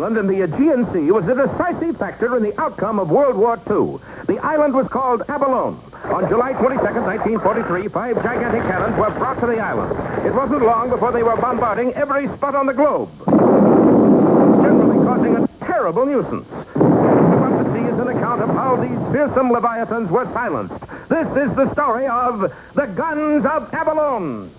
In the Aegean Sea was a decisive factor in the outcome of World War II. The island was called Abalone. On July 22nd, 1943, 5 gigantic cannons were brought to the island. It wasn't long before they were bombarding every spot on the globe, generally causing a terrible nuisance. What to see is an account of how these fearsome leviathans were silenced. This is the story of the Guns of Abalone.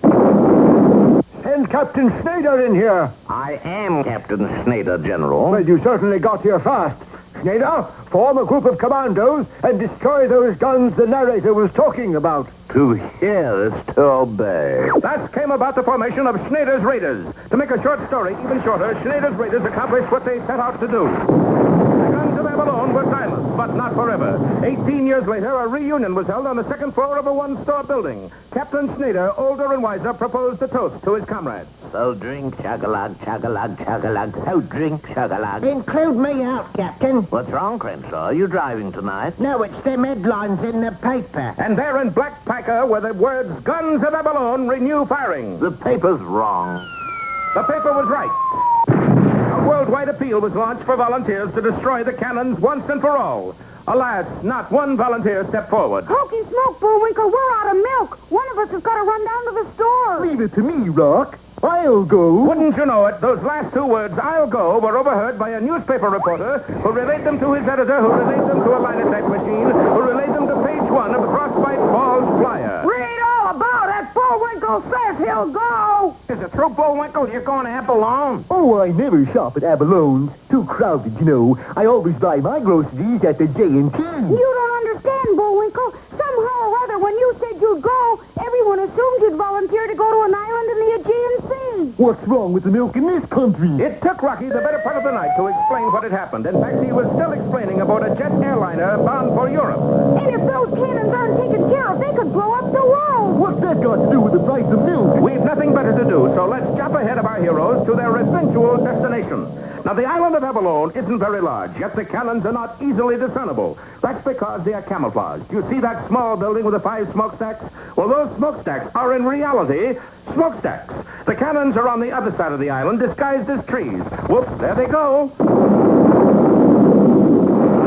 Send Captain Schneider in here. I am Captain Schneider, General. Well, you certainly got here fast. Schneider, form a group of commandos and destroy those guns the narrator was talking about. To hear is to obey. Thus came about the formation of Schneider's Raiders. To make a short story even shorter, Schneider's Raiders accomplished what they set out to do. The Guns of Abalone were silenced, but not forever. 18 years later, a reunion was held on the second floor of a one-store building. Captain Schneider, older and wiser, proposed a toast to his comrades. So drink, chug-a-lug, chug-a-lug, chug-a-lug. So drink, chug-a-lug. Include me out, Captain. What's wrong, Crenshaw? Are you driving tonight? No, it's them headlines in the paper. And there in black pica were the words, Guns of Abalone, renew firing. The paper's wrong. The paper was right. A worldwide appeal was launched for volunteers to destroy the cannons once and for all. Alas, not one volunteer stepped forward. Hokey smoke, Bullwinkle, we're out of milk. One of us has got to run down to the store. Leave it to me, Rock. I'll go. Wouldn't you know it, those last two words, I'll go, were overheard by a newspaper reporter who relayed them to his editor, who relayed them to a linotype machine, who relayed them to page 1 of the Frostbite Falls Flyer. Read all about it. Bullwinkle says he'll go. Is it true, Bullwinkle? You're going to Abalone? Oh, I never shop at Abalone's. Too crowded, you know. I always buy my groceries at the J&T. You don't understand, Bullwinkle. Somehow or other, when you said you'd go, everyone assumed you'd volunteer to go to an island in the Aegean Sea. What's wrong with the milk in this country? It took Rocky the better part of the night to explain what had happened. In fact, he was still explaining about a jet airliner bound for Europe. And if those cannons aren't taken care of, they could blow up the world. What's that got to do with the price of milk? We've nothing better to do, so let's jump ahead of our heroes to their eventual destination. Now, the island of Abalone isn't very large, yet the cannons are not easily discernible. That's because they are camouflaged. You see that small building with the 5 smokestacks? Well, those smokestacks are in reality smokestacks. The cannons are on the other side of the island, disguised as trees. Whoops, there they go.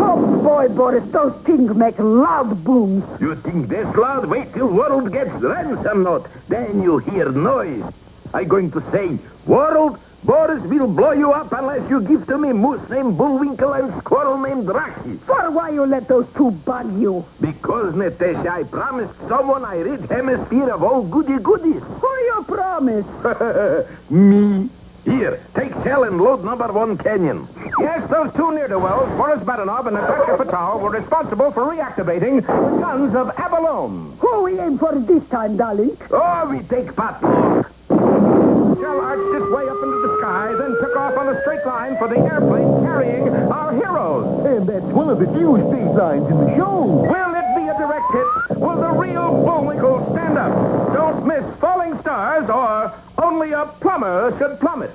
Oh, boy, Boris, those things make loud booms. You think that's loud? Wait till world gets ransom note. Then you hear noise. I'm going to say, world, Boris will blow you up unless you give to me moose named Bullwinkle and squirrel named Rocky. For why you let those two bug you? Because, Natasha, I promised someone I rid hemisphere of all goodies. Who you promise? Me. Here, take shell and load number 1 canyon. Yes, those two ne'er-do-wells, Boris Badenov and Natasha Petau, were responsible for reactivating the Guns of Abalone. Who we aim for this time, darling? Oh, we take potluck. Shell arched its way up into the sky, then took off on a straight line for the airplane carrying our heroes. And that's one of the few straight lines in the show. Will it be a direct hit? Will the real Bullwinkle stand up? Don't miss Falling Stars or Only a Plumber Should Plummet.